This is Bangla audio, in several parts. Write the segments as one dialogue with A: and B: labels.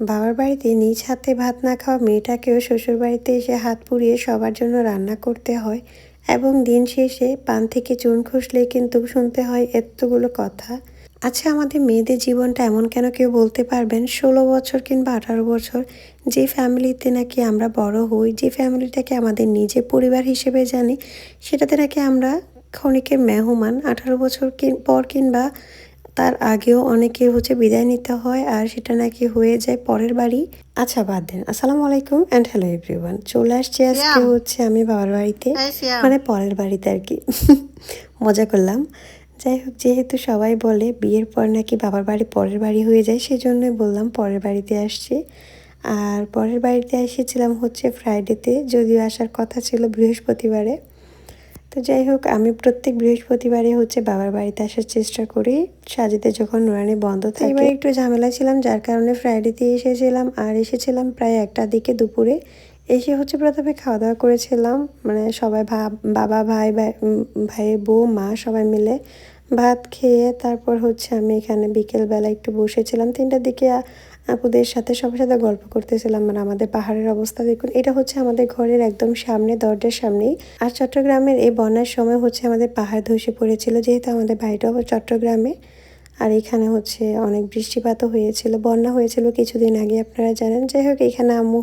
A: বাবার বাড়িতে নিজ হাতে ভাত না খাওয়া মেয়েটাকেও শ্বশুরবাড়িতে এসে হাত পুড়িয়ে সবার জন্য রান্না করতে হয় এবং দিন শেষে পান থেকে চুন খসলেই কিন্তু শুনতে হয় এতগুলো কথা। আচ্ছা, আমাদের মেয়েদের জীবনটা এমন কেন কেউ বলতে পারবেন? ১৬ বছর কিংবা ১৮ বছর যে ফ্যামিলিতে নাকি আমরা বড় হই, যে ফ্যামিলিটাকে আমাদের নিজের পরিবার হিসেবে জানি, সেটাতে নাকি আমরা ক্ষণিকের মেহমান। ১৮ বছর পর কিংবা তার আগেও অনেকে বিদায় নিতে হয় আর সেটা নাকি হয়ে যায় পরের বাড়ি। আচ্ছা, বাদ দেন। আসসালামু আলাইকুম অ্যান্ড হ্যালো এভরিওয়ান। চলে আসছি আজকে
B: সিয়াম,
A: আমি বাবার বাড়িতে,
B: এই সিয়াম।
A: মানে পরের বাড়িতে আর কি। মজা করলাম। যাই হোক, যেহেতু সবাই বলে বিয়ের পর নাকি বাবার বাড়ি পরের বাড়ি হয়ে যায়, সেজন্যই বললাম পরের বাড়িতে আসছি। আর পরের বাড়িতে এসেছিলাম ফ্রাইডেতে, যদিও আসার কথা ছিল বৃহস্পতিবারে। তো যাই হোক, আমি প্রত্যেক বৃহস্পতিবারে বাবার বাড়িতে আসার চেষ্টা করি, সাজিদে যখন নুরানি বন্ধ থাকে। এবার একটু ঝামেলা ছিলাম, যার কারণে ফ্রাইডেতে এসেছিলাম। আর এসেছিলাম প্রায় ১টার দিকে দুপুরে। এসে প্রথমে খাওয়া দাওয়া করেছিলাম, মানে সবাই বাবা, ভাইয়ের বউ, মা সবাই মিলে ভাত খেয়ে তারপর আমি এখানে বিকেলবেলা একটু বসেছিলাম। ৩টার দিকে আপুদের সাথে সবার সাথে গল্প করতেছিলাম। মানে আমাদের পাহাড়ের অবস্থা দেখুন, এটা আমাদের ঘরের একদম সামনে, দরজার সামনেই। আর চট্টগ্রামের এই বন্যার সময় আমাদের পাহাড় ধসে পড়েছিল, যেহেতু আমাদের বাড়িটাও চট্টগ্রামে। আর এখানে অনেক বৃষ্টিপাতও হয়েছিল, বন্যা হয়েছিল কিছুদিন আগে, আপনারা জানেন। যাই হোক, এখানে আম্মু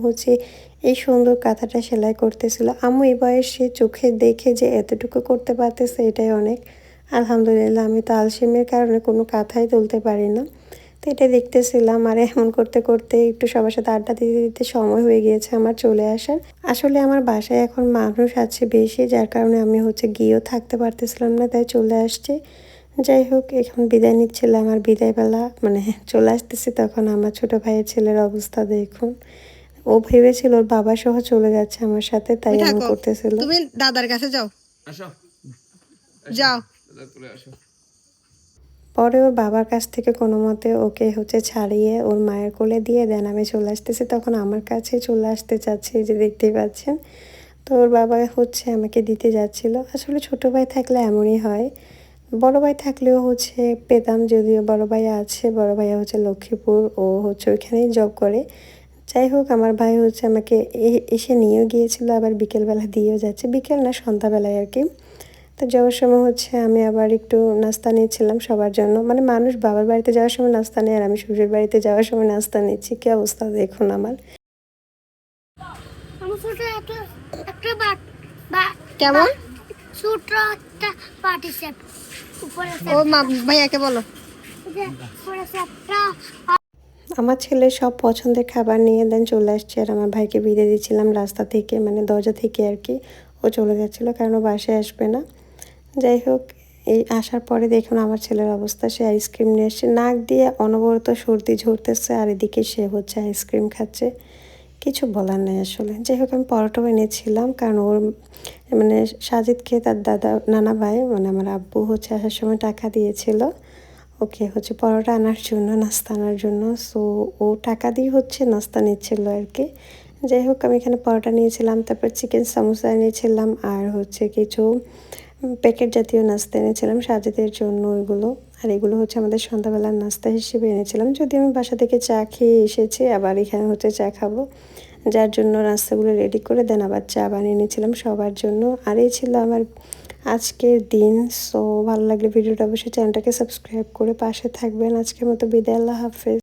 A: এই সুন্দর কাঁথাটা সেলাই করতেছিল। আম্মু এই বয়সে চোখে দেখে যে এতটুকু করতে পারতেছে, এটাই অনেক। আলহামদুলিল্লাহ। আমি তো আলসেমির কারণে কোনো কাঁথাই তুলতে পারি না। তো এটা দেখতেছিলাম, আর এমন করতে করতে একটু সবার সাথে আড্ডা দিতে দিতে সময় হয়ে গিয়েছে আমার চলে আসার। আসলে আমার বাসায় এখন মানুষ আছে বেশি, যার কারণে আমি গিয়েও থাকতে পারতেছিলাম না, তাই চলে আসছি। যাই হোক, এখন বিদায় নিচ্ছিলাম, আর বিদায়বেলা মানে চলে আসতেছি, তখন আমার ছোট ভাইয়ের ছেলের অবস্থা দেখুন। ও ভেবেছিল ওর বাবা সহ চলে যাচ্ছে আমার সাথে, তাই এমন করতেছিল।
B: তুমি দাদার কাছে যাও,
C: আসো,
B: যাও।
C: দাদা করে আসো।
A: পরে ওর বাবার কাছ থেকে কোনো মতে ওকে ছাড়িয়ে ওর মায়ের কোলে দিয়ে দেন আমি চলে আসতেছি, তখন আমার কাছে চলে আসতে চাচ্ছে, এই যে দেখতেই পাচ্ছেন। তো ওর বাবা আমাকে দিতে যাচ্ছিল। আসলে ছোট ভাই থাকলে এমনই হয়। বড় ভাই থাকলেও পেতাম, যদিও বড় ভাই আছে, বড় ভাইয়া লক্ষ্মীপুর, ও ওইখানেই জব করে। যাই হোক, আমার ভাই আমাকে এসে নিয়েও গিয়েছিল, আবার বিকেলবেলা দিয়েও যাচ্ছে, বিকেল না সন্ধ্যাবেলায় আর কি। তো যাওয়ার সময় আমি আবার একটু নাস্তা নিয়েছিলাম সবার জন্য। মানে মানুষ বাবার বাড়িতে যাওয়ার সময় নাস্তা নেয়, আর আমি শ্বশুর বাড়িতে যাওয়ার সময় নাস্তা নিচ্ছি। কি অবস্থা দেখুন আমার।
B: কেমন?
D: ছোট একটা পার্টি সেট উপরে
B: ও মা, ভাইয়াকে বলো।
A: আমার ছেলের সব পছন্দের খাবার নিয়ে দেন চলে আসছে, আর আমার ভাইকে বিদায় দিচ্ছিলাম রাস্তা থেকে, মানে দরজা থেকে আর কি। ও চলে যাচ্ছিলো, কারণ ও বাসায় আসবে না। যাই হোক, এই আসার পরে দেখুন আমার ছেলের অবস্থা। সে আইসক্রিম নিয়ে এসছে, নাক দিয়ে অনবরত সর্দি ঝরতেছে, আর এদিকে সে আইসক্রিম খাচ্ছে। কিছু বলার নেই আসলে। যাই হোক, আমি পরোটাও এনেছিলাম, কারণ ওর মানে সাজিদকে তার নানা ভাই, মানে আমার আব্বু আসার সময় টাকা দিয়েছিল ওকে পরোটা আনার জন্য, নাস্তা আনার জন্য। সো ও টাকা দিয়ে নাস্তা নিচ্ছিল আর কি। যাই হোক, আমি এখানে পরোটা নিয়েছিলাম, তারপর চিকেন সামোসা এনেছিলাম, আর কিছু প্যাকেট জাতীয় নাস্তা এনেছিলাম সাজিদের জন্য ওইগুলো। আর এগুলো আমাদের সন্ধ্যাবেলার নাস্তা হিসেবে এনেছিলাম, যদি আমি বাসা থেকে চা খেয়ে এসেছি, আবার এখানে চা খাবো, যার জন্য নাস্তাগুলো রেডি করে দেন আবার চা বানিয়ে নিয়েছিলাম সবার জন্য। আর এই ছিল আমার আজকের দিন। সো ভালো লাগলে ভিডিওটা অবশ্যই চ্যানেলটাকে সাবস্ক্রাইব করে পাশে থাকবেন। আজকের মতো বিদায়, আল্লাহ হাফেজ।